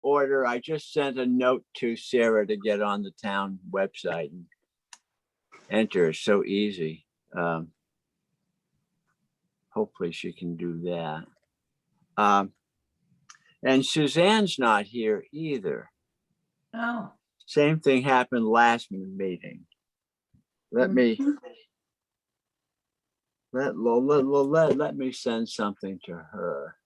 order. I just sent a note to Sarah to get on the town website and enter. It's so easy. Hopefully she can do that. And Suzanne's not here either. Oh, Same thing happened last meeting. Let me let me send something to her.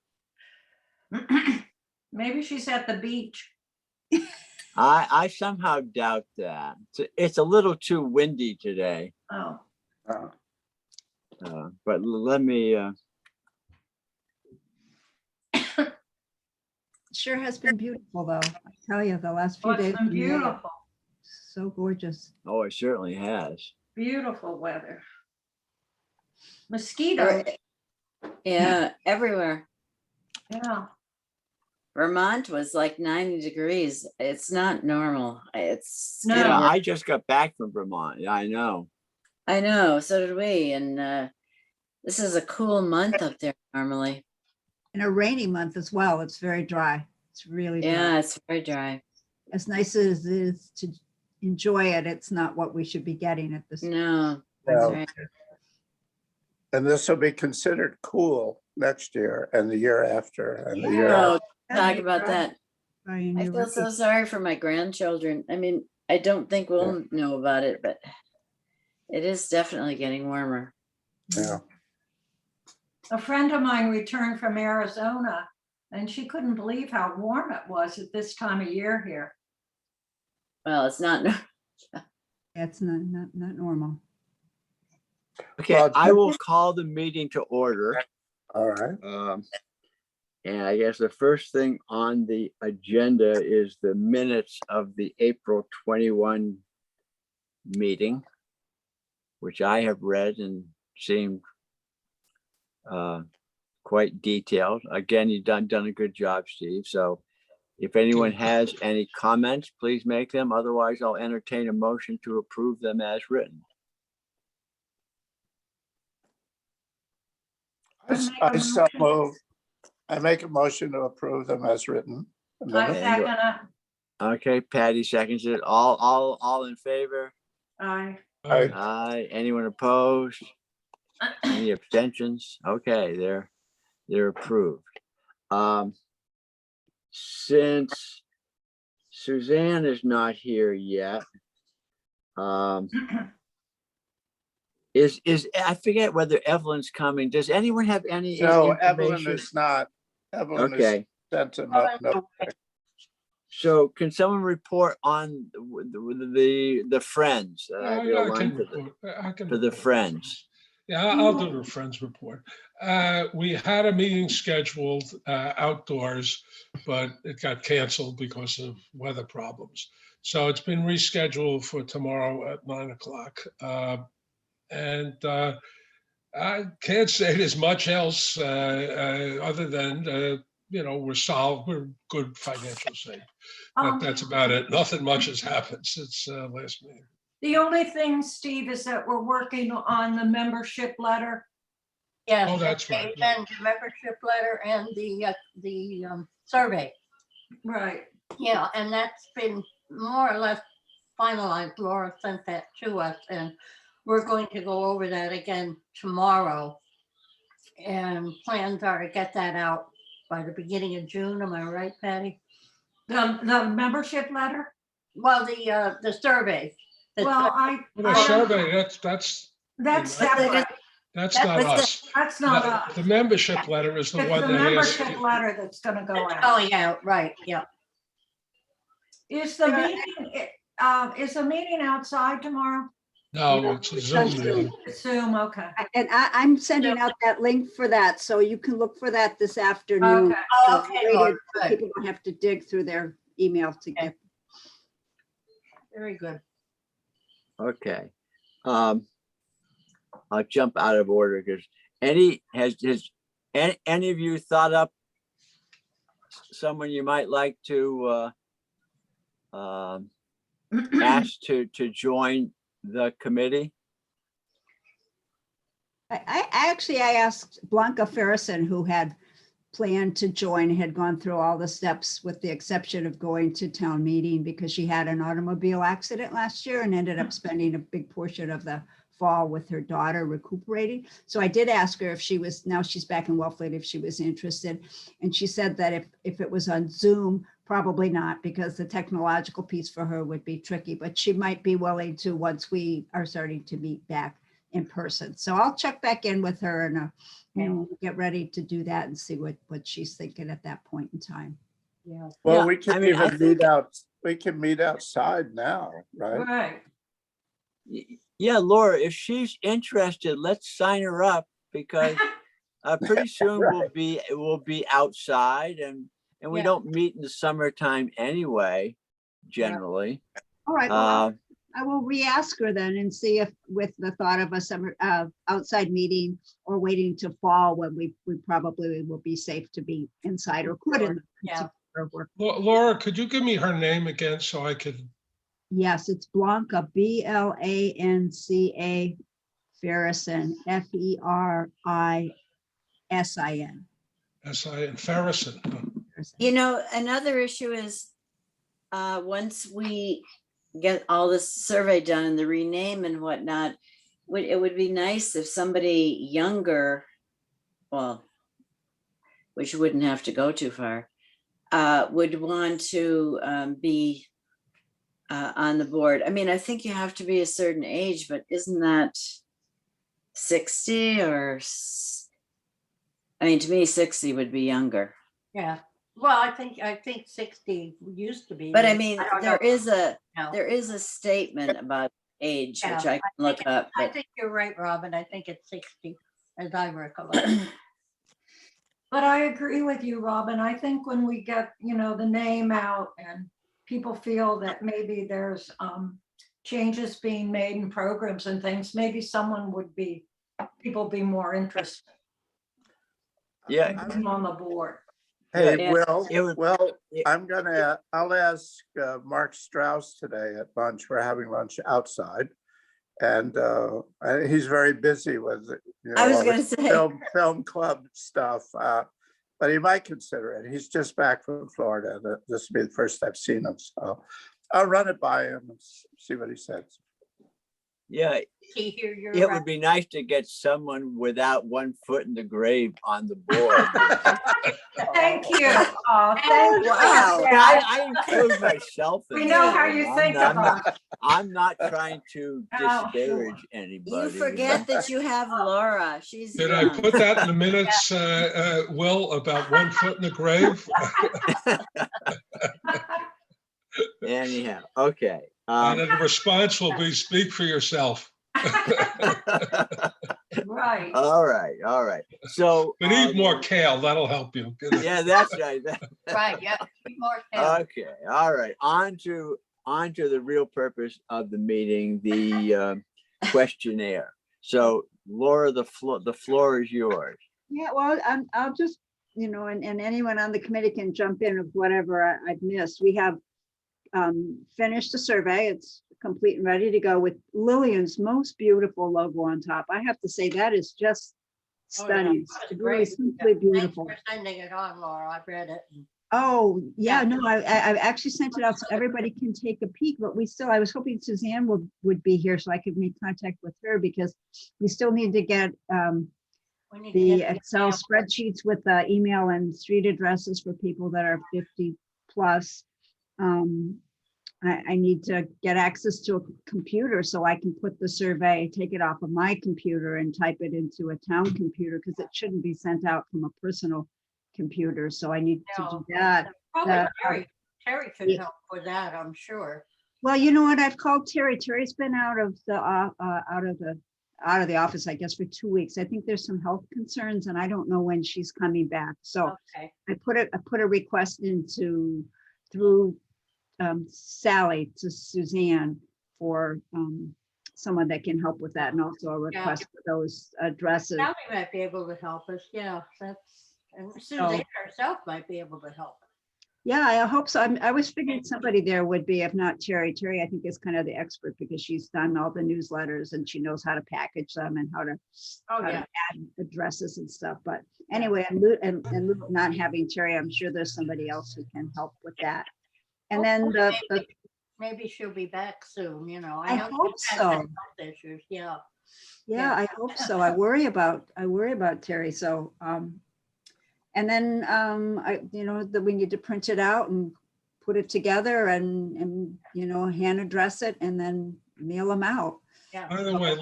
maybe she's at the beach. I somehow doubt that. It's a little too windy today. Oh, But let me. Sure has been beautiful though. I tell you, the last few oh, it's days. been in May, beautiful, So gorgeous. Oh, it certainly has. beautiful weather. Mosquitoes, Yeah, everywhere. yeah. Vermont was like 90 degrees. It's not normal. It's No. Yeah, getting worse. I just got back from Vermont. Yeah, I know. I know, so did we. And this is a cool month up there normally. In a rainy month as well. It's very dry. It's really dry. Yeah, it's very dry. As nice as it is to enjoy it, it's not what we should be getting at this. No. Well, Right. and this will be considered cool next year and the year after and the year Oh, after. talk about that. Brian, I you're feel so right. sorry for my grandchildren. I mean, I don't think we'll know about it, but it is definitely getting warmer. Yeah. A friend of mine returned from Arizona and she couldn't believe how warm it was at this time of year here. Well, it's not. That's not normal. Okay, Well, I will call the meeting to order. All right. And I guess the first thing on the agenda is the minutes of the April 21 meeting, which I have read and seemed quite detailed. Again, you've done a good job, Steve. So if anyone has any comments, please make them. Otherwise, I'll entertain a motion to approve them as written. I so move. I make a motion to approve them as written. And I then- second it. Okay, Patty seconds it. All in favor? Aye. I- Aye. Anyone opposed? Any abstentions? Okay, they're approved. Since Suzanne is not here yet, is I forget whether Evelyn's coming. Does anyone have any No, Evelyn information? is not. Evelyn is Okay, sent a note. so can someone report on the friends? I get a line for the friends. Yeah, I'll do the Friends report. We had a meeting scheduled outdoors, but it got canceled because of weather problems. So it's been rescheduled for tomorrow at 9 o'clock. And I can't say there's much else other than, we're good financial shape. That's about it. Nothing much has happened since last meeting. The only thing, Steve, is that we're working on the membership letter. Yes. Oh, that's right. And the membership letter and the survey. Right. Yeah, and that's been more or less finalized. Laura sent that to us and we're going to go over that again tomorrow. And plans are to get that out by the beginning of June. Am I right, Patty? The membership letter? Well, the survey. The Well, I The don't- survey, that's that's separate. not That's us. That's not us. The membership letter is the It's one the that asks. membership letter that's gonna go out. going out, right, yeah. Is the meeting outside tomorrow? No, it's a Zoom meeting. Zoom, okay. And I'm sending out that link for that, so you can look for that this afternoon. Okay. So Okay, rated, Laura, so good. people don't have to dig through their email to get. Very good. Okay. I'll jump out of order because any of you thought up someone you might like to ask to join the committee? I asked Blanca Ferrison, who had planned to join, had gone through all the steps with the exception of going to town meeting because she had an automobile accident last year and ended up spending a big portion of the fall with her daughter recuperating. So I did ask her if she was, now she's back in Wellfleet, if she was interested. And she said that if it was on Zoom, probably not, because the technological piece for her would be tricky, but she might be willing to once we are starting to meet back in person. So I'll check back in with her and get ready to do that and see what she's thinking at that point in time. Yeah. Well, Yeah, we can I mean, I even think- meet out, we can meet outside now, right? Right. Yeah, Laura, if she's interested, let's sign her up because pretty soon we'll be outside and we Yeah. don't meet in the summertime anyway, generally. All right, well, Uh, I will re-ask her then and see if with the thought of a summer outside meeting or waiting to fall when we probably will be safe to be inside or could in the Yeah. particular work. Laura, could you give me her name again so I could, Yes, it's Blanca, Blanca Ferrison, Ferrisin. S.I. and Farrison? You know, another issue is, once we get all this survey done and the rename and whatnot, it would be nice if somebody younger, well, which wouldn't have to go too far, would want to be on the board. I mean, I think you have to be a certain age, but isn't that 60 or, I mean, to me, 60 would be younger. Yeah. Well, I think 60 used to be. But I mean, don't there know is a now. statement about age, which Yeah, I can look up, I but think you're right, Robin. I think it's 60, as I recollect. But I agree with you, Robin. I think when we get, the name out and people feel that maybe there's changes being made in programs and things, maybe people be more interested yeah, in being on the board. Hey, Yeah. Will, it- I'll ask Mark Strauss today at lunch. We're having lunch outside. And he's very busy with, I was all gonna this say. film club stuff. But he might consider it. He's just back from Florida. This will be the first I've seen him. So I'll run it by him and see what he says. yeah, See here, you're it right. would be nice to get someone without one foot in the grave on the board. Thank you. Oh, thank you. Wow. Yeah, I include myself in We know that, how you I'm think not- of us. I'm not trying to Oh, sure. disparage anybody. You forget that you have Laura. She's did I young. put that in the minutes, Will, about 1 foot in the grave? Anyhow, okay. And then the response will be, speak for yourself. Right. All right. So. We need more kale, that'll help you. Yeah, that's right. Right, yeah. Be more careful. Okay, all right. On to the real purpose of the meeting, the questionnaire. So Laura, the floor is yours. Yeah, well, I'll just, and anyone on the committee can jump in with whatever I've missed. We have finished the survey. It's complete and ready to go with Lillian's most beautiful logo on top. I have to say that is just Oh, yeah, stunning. that's It's really great. simply Thanks beautiful. for sending it on, Laura. I've read it. Oh, yeah, Yeah. no, I've actually sent it out so everybody can take a peek, but I was hoping Suzanne would be here so I could make contact with her because we still need to get We need to the get Excel email. spreadsheets with the email and street addresses for people that are 50 plus. I need to get access to a computer so I can put the survey, take it off of my computer and type it into a town computer because it shouldn't be sent out from a personal computer. So I need to do No, that. Probably that- Terry could Yeah. help with that, I'm sure. Well, you know what? I've called Terry. Terry's been out of the office, I guess, for 2 weeks. I think there's some health concerns and I don't know when she's coming back. So Okay, I put a request through Sally to Suzanne for someone that can help with that and also a request for those addresses. Sally might be able to help us, yeah, and Suzanne herself might be able to help. Yeah, I hope so. I was figuring somebody there would be, if not Terry. Terry, I think is kind of the expert because she's done all the newsletters and she knows how to package them and how to Oh, how to yeah. add addresses and stuff. But anyway, and not having Terry, I'm sure there's somebody else who can help with that. And then the Maybe she'll be back soon, you know. I know hope she's had so. health Issues, yeah. Yeah, I hope so. I worry about Terry. So, and then, that we need to print it out and put it together and, hand address it and then mail them out. Yeah. By the way,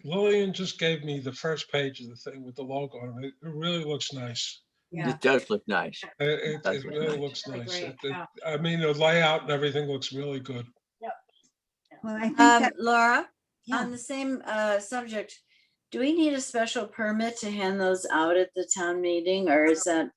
Lillian just gave me the first page of the thing with the logo on it. It really looks nice. Yeah. It does look nice. It Does look really nice. looks Really nice. great, yeah. I mean, the layout and everything looks really good. Well, I think that, Laura, yeah. on the same subject, do we need a special permit to hand those out at the town meeting, or is that?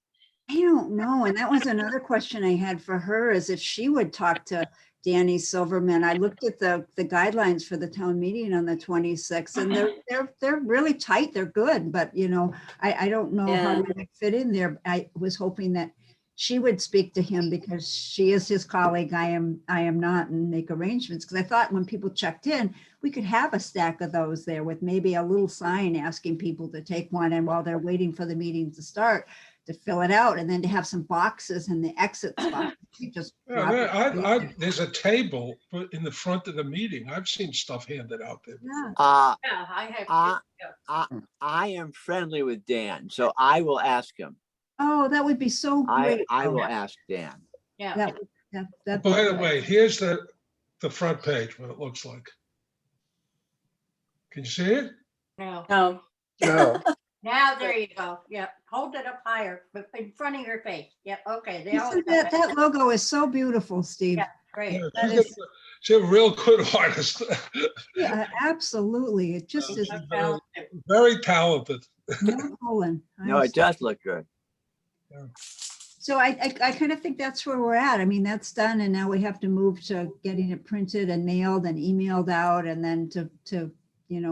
I don't know. And that was another question I had for her is if she would talk to Danny Silverman. I looked at the guidelines for the town meeting on the 26th and they're really tight. They're good, but I don't know how Yeah. we would fit in there. I was hoping that she would speak to him because she is his colleague. I am not, and make arrangements. Because I thought when people checked in, we could have a stack of those there with maybe a little sign asking people to take one. And while they're waiting for the meeting to start, to fill it out, and then to have some boxes and the exit spot. You just drop it. There's a table in the front of the meeting. I've seen stuff handed out there. Yeah. Yeah, I have. Uh, I am friendly with Dan, so I will ask him. Oh, that would be so great. I will though. ask Dan. Yeah. That'd be By the great. way, here's the front page, what it looks like. Can you see it? No. No. No, Now, there you go. Yeah, hold it up higher, but in front of your face. Yeah, okay. They always Isn't have that logo is so beautiful, Steve. Yeah. Great. That She's is- a real good artist. Yeah, absolutely. It just is Very talented. no colon. No, it does look good. So I kind of think that's where we're at. I mean, that's done and now we have to move to getting it printed and mailed and emailed out and then to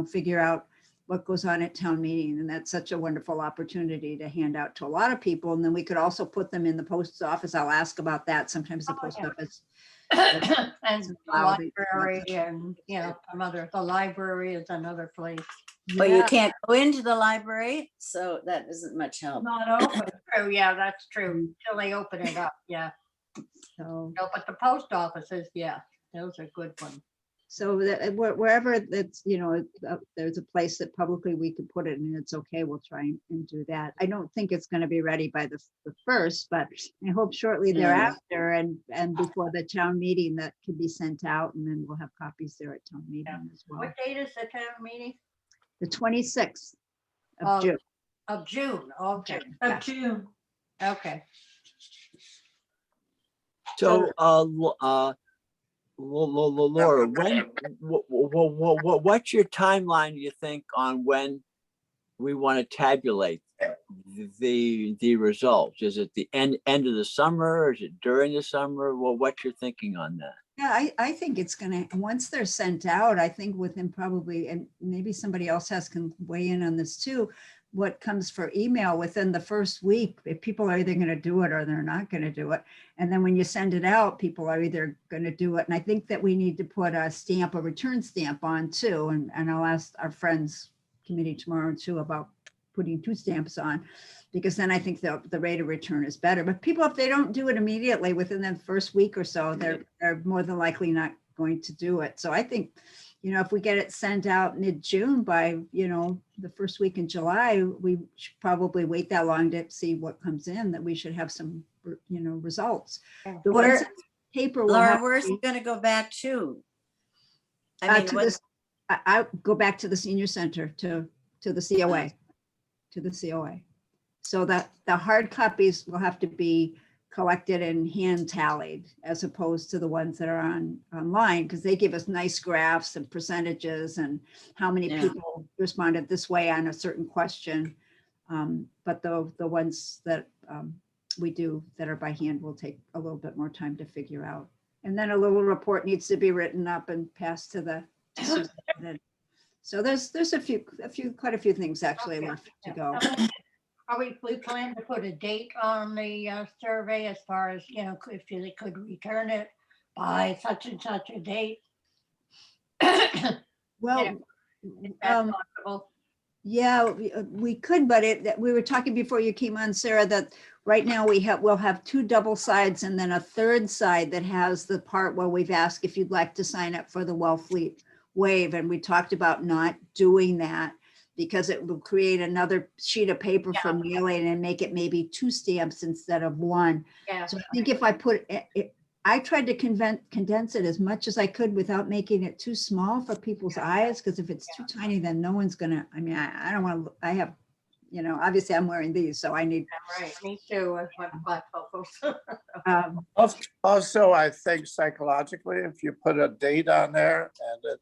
figure out what goes on at town meeting. And that's such a wonderful opportunity to hand out to a lot of people. And then we could also put them in the post office. I'll ask about that. Sometimes the Oh, post yeah. office. And the library and, the library is another place. But you Yeah. can't go into the library, so that isn't much help. Not open. True, yeah, that's true. Till they open it up, yeah. So, No, but the post offices, yeah, those are good ones. so that wherever that's, there's a place that publicly we could put it and it's okay, we'll try and do that. I don't think it's going to be ready by the first, but I hope shortly Yeah. thereafter and before the town meeting that could be sent out and then we'll have copies there at town meeting as well. What date is the town meeting? The 26th Oh, of June. Of June, okay, Of June. okay. So, Laura, what's your timeline, do you think, on when we want to tabulate the results? Is it the end of the summer? Or is it during the summer? Well, what's your thinking on that? Yeah, I think it's gonna, once they're sent out, I think within probably, and maybe somebody else can weigh in on this too, what comes for email within the first week, if people are either gonna do it or they're not gonna do it. And then when you send it out, people are either gonna do it. And I think that we need to put a return stamp on too. And I'll ask our friends committee tomorrow too about putting 2 stamps on, because then I think the rate of return is better. But people, if they don't do it immediately within the first week or so, they're more than likely not going to do it. So I think, if we get it sent out mid-June by, the first week in July, we should probably wait that long to see what comes in, that we should have some, results. The Where- ones in paper will Laura, have where's to it gonna go back to? be, I mean, to what, this, I go back to the senior center, to the COA, to the COA. So that the hard copies will have to be collected and hand tallied as opposed to the ones that are online, because they give us nice graphs and percentages and how many Yeah. people responded this way on a certain question. But the ones that we do that are by hand will take a little bit more time to figure out. And then a little report needs to be written up and passed to the superintendent. So there's quite a few things actually Okay, left to yeah. go. we plan to put a date on the survey as far as, if they could return it by such and such a date? Well, Is that um, possible? yeah, we could, but we were talking before you came on, Sarah, that right now we'll have two double sides and then a third side that has the part where we've asked if you'd like to sign up for the Wellfleet Wave. And we talked about not doing that because it will create another sheet of paper for mailing and make it maybe 2 stamps instead of 1. Yeah, So I think if I put it, I tried to condense it as much as I could without making it too small for people's eyes, because if it's too tiny, then no one's gonna, I mean, I don't want to, I have, obviously I'm wearing these, so I need, right, me too, with my bifocals. Also, I think psychologically, if you put a date on there and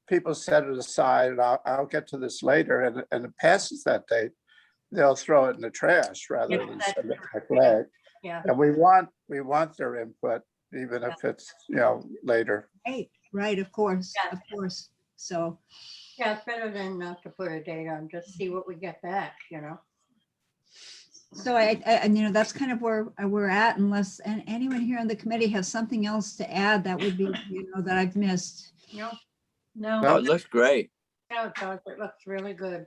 people set it aside, and I'll get to this later, and it passes that date, they'll throw it in the trash rather Yeah, than that's send it true. back away. Yeah, And we want their input, even if it's, later. right, of course, Yeah. of course. So, yeah, it's better than not to put a date on, just see what we get back, so and that's kind of where we're at, unless anyone here on the committee has something else to add, that would be, that I've missed. No, Oh, No, it looks great. no, it does, it looks really good.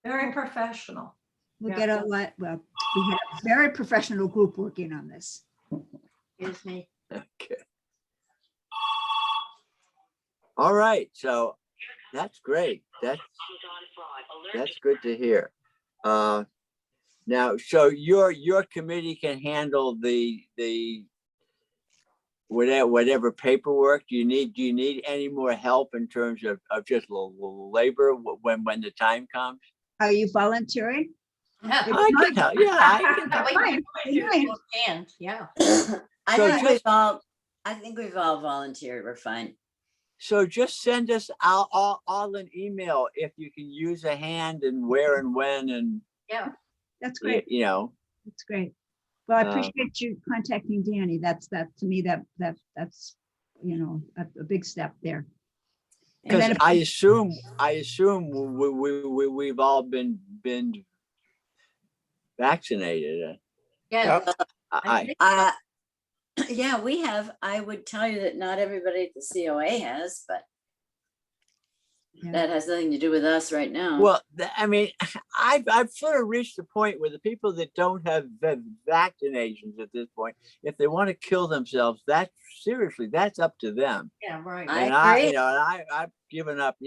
very professional. We'll Yeah. get a lot, well, we had a very professional group working on this. Excuse me. Okay. All right, so that's great. That's good to hear. Now, so your committee can handle the whatever paperwork. Do you need any more help in terms of just labor when the time comes? Are you volunteering? Yeah, I can help. Yeah, I can help. we Fine, can do fine. both hands, yeah. I So think just- I think we've all volunteered. We're fine. So just send us all an email if you can use a hand and where and when and That's great. That's great. Well, I Uh, appreciate you contacting Danny. That's to me, that's a big step there. And because then if- I assume we've all been vaccinated. Yeah, I Yeah, we have. I would tell you that not everybody at the COA has, but Yeah. that has nothing to do with us right now. well, I mean, I've sort of reached the point where the people that don't have vaccinations at this point, if they want to kill themselves, that's up to them. yeah, right. I agree. I've given up.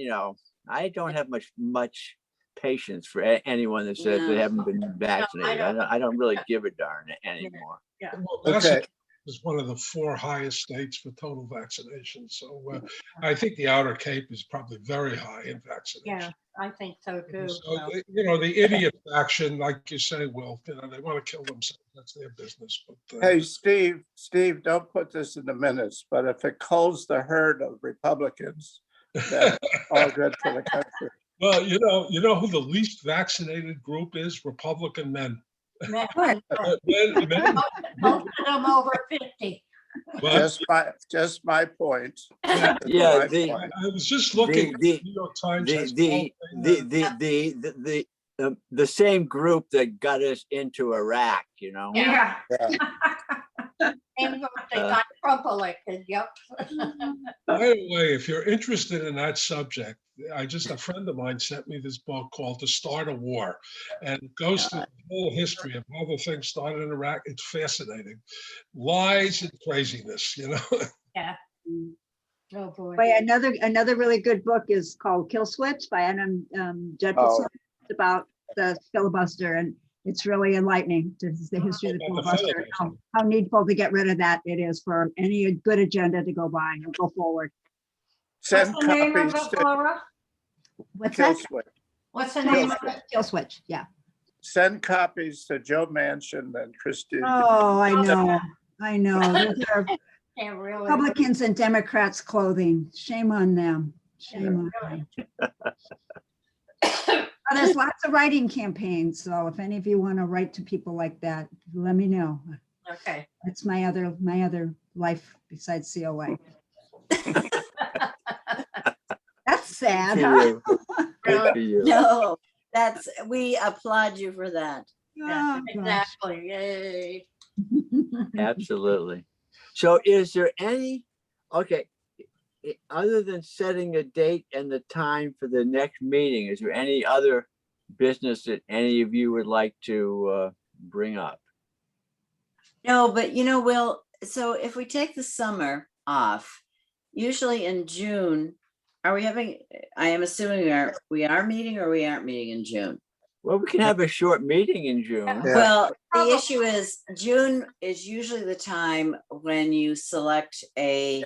I don't have much patience for anyone that says they No. haven't been vaccinated. I don't really give a darn anymore. Well, Okay. Massachusetts is one of the 4 highest states for total vaccination. So I think the Outer Cape is probably very high in Yeah, vaccination. I think so too. So, so. the idiot faction, like you say, Will, they want to kill themselves. That's their business. But Hey, Steve, don't put this in the minutes, but if it culls the herd of Republicans, that's all good for the country. well, you know who the least vaccinated group is? Republican men. Men- What? Men, Most of them over 50. but Just my point. Yeah, Yeah, My the- point. I was just looking. at the- New York Times has the the same group that got us into Iraq. Yeah. And they got Trump elected, yep. By the way, if you're interested in that subject, a friend of mine sent me this book called To Start a War. And it goes through the whole history of how the thing started in Iraq. It's fascinating. Lies and craziness, Yeah. Oh, boy. But another really good book is called Kill Switch by Adam Judkison. It's about the filibuster, and it's really enlightening to the history of the About the filibuster, and how needful to get rid of that it is for any good agenda to go by and go forward. Send What's the name of copies it, to Laura? What's Kill that? Switch. What's the name of it? Kill Switch, yeah. Send copies to Joe Manchin and Christie. Oh, I know. Those are Yeah, really. Republicans and Democrats clothing. Shame on them. Shame on them. There's lots of writing campaigns, so if any of you want to write to people like that, let me know. Okay. It's my other life besides COA. That's sad, huh? Good for you. No, we applaud you for that. Yeah, Oh, gosh. exactly, yay. Absolutely. So is there any, okay, other than setting a date and the time for the next meeting, is there any other business that any of you would like to bring up? No, but Will, so if we take the summer off, usually in June, are we having, I am assuming we are meeting or we aren't meeting in June? Well, we can have a short meeting in June. Yeah. Well, the Probably. issue is June is usually the time when you select a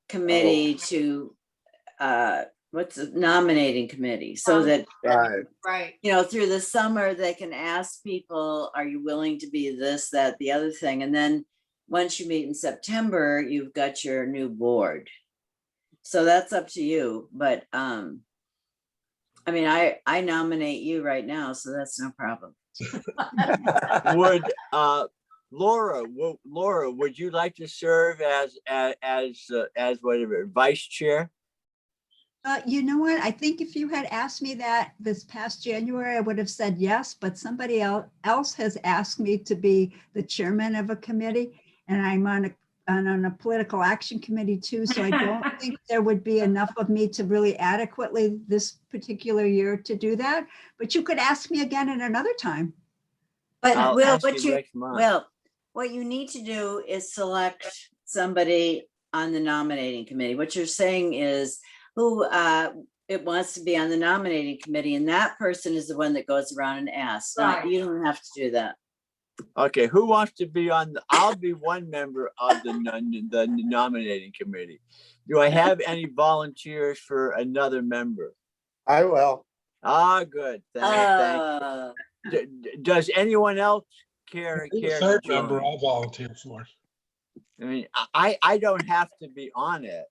committee to, what's the nominating committee, so that, Right. Right, through the summer, they can ask people, are you willing to be this, that, the other thing? And then once you meet in September, you've got your new board. So that's up to you, but, I mean, I nominate you right now, so that's no problem. Would, Laura, would you like to serve as whatever, vice chair? You know what? I think if you had asked me that this past January, I would have said yes, but somebody else has asked me to be the chairman of a committee, and I'm on a political action committee too, so I don't think there would be enough of me to really adequately this particular year to do that. But you could ask me again at another time. But I'll Will, ask you next month. what you need to do is select somebody on the nominating committee. What you're saying is who it wants to be on the nominating committee, and that person is the one that goes around and asks. Right. You don't have to do that. Okay, who wants to be on, I'll be one member of the nominating committee. Do I have any volunteers for another member? I will. Ah, good, thank you. Does anyone else care The to third member, join? I'll volunteer for. I mean, I don't have to be on it.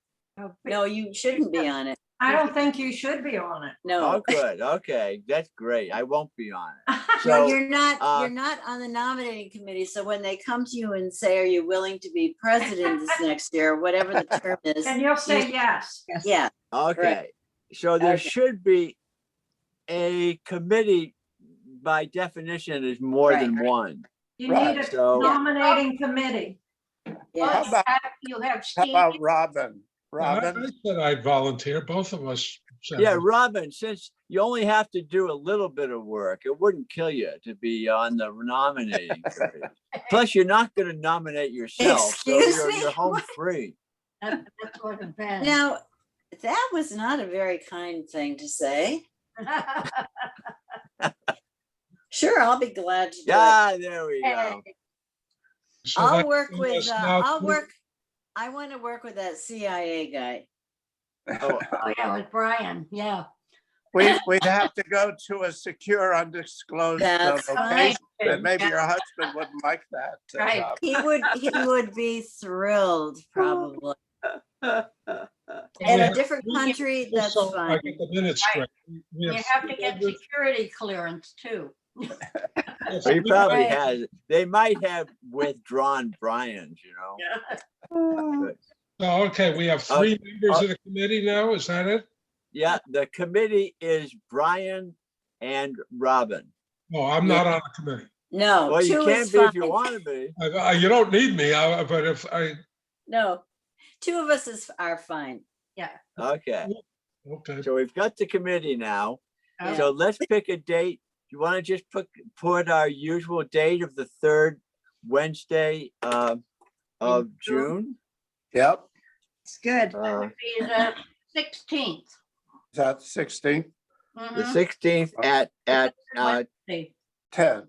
No, you shouldn't be on it. I don't think you should be on it. No. Oh, good, okay, that's great. I won't be on it. No, So, you're not uh, on the nominating committee. So when they come to you and say, are you willing to be president this next year, whatever the term is? And you'll say yes. Yeah, okay, so there Okay. should be a committee, by definition, is more than Right. one. You Right, need a so- nominating committee. yeah. How about- you have How Steve, about Robin? I Robin? said I'd volunteer, both of us. said Yeah, that. Robin, since you only have to do a little bit of work, it wouldn't kill you to be on the nominating committee. Plus, you're not gonna nominate yourself, so Excuse you're me? home What? free. that's wasn't bad. Now, that was not a very kind thing to say. Sure, I'll be glad to do it. Yeah, there we go. So I'll that work leaves with, us now I want to work with that CIA guy. Oh, Oh, yeah, with Brian, yeah. We'd have to go to a secure undisclosed That's location, and maybe Yeah. your husband wouldn't like that. Right. Robin. He would be thrilled, probably. In Yeah. a different country, Just that's so I fine. get the minutes straight. We You have to get security clearance too. yes, he we- probably Right. has. They might have withdrawn Brian's, you know? Good. So, okay, we have three members of the committee now, is that it? Yeah, the committee is Brian and Robin. No, I'm not on the committee. No, Well, you two can is be if you fine. want to be. You don't need me, but if No, two of us are fine. Okay, okay. so we've got the committee now. Yeah. So let's pick a date. You want to just put our usual date of the third Wednesday of June? Yep, It's good. Be the 16th. is that 16, The 16th at 10?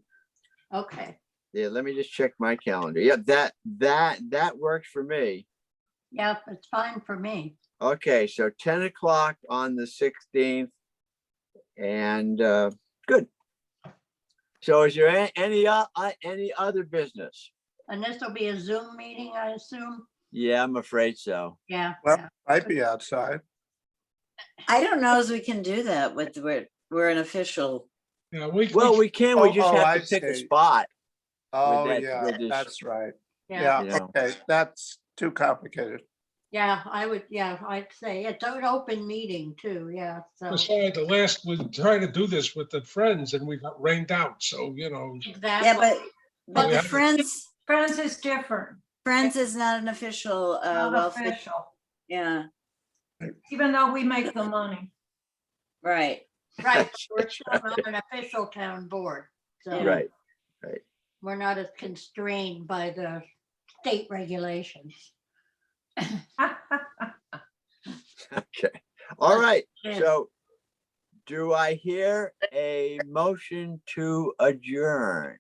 Okay, yeah, let me just check my calendar. Yeah, that works for me. yeah, it's fine for me. Okay, so 10 o'clock on the 16th. And good. So is there any other business? And this will be a Zoom meeting, I assume? Yeah, I'm afraid so. Yeah. Well, yeah. might be outside. I don't know as we can do that with, we're an official. Yeah, Well, we can, we just Oh, have I to pick a see. spot. Oh, that- yeah, with this- that's right. Yeah. Yeah, Yeah. okay, that's too complicated. Yeah, I'd say it's an open meeting too, yeah, so. Besides, we tried to do this with the Friends and we got rained out, so, Yeah, Exactly. but we the have- Friends is different, Friends is not an official, not welfare. official, Yeah, even though we make the money. right. Right, we're still not an official town board, so. Right. We're not as constrained by the state regulations. Okay. All right. Yeah. So do I hear a motion to adjourn?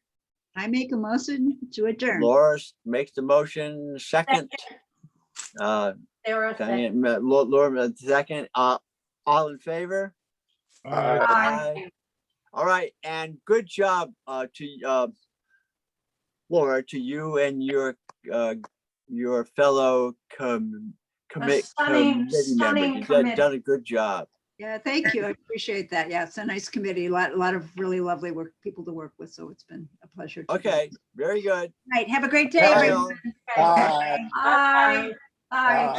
I make a motion to adjourn. Laura makes the motion second. Sarah said, Laura, second. All in favor? Aye. All right, and good job to Laura, to you and your fellow committee stunning members. You've committee. done a good job. Yeah, thank you. I appreciate that. Yeah, it's a nice committee. A lot of really lovely people to work with. So it's been a pleasure. to do Okay, it. very good. Right. Have a great day, Bye, everyone. all. Bye. Aye. Aye. Bye.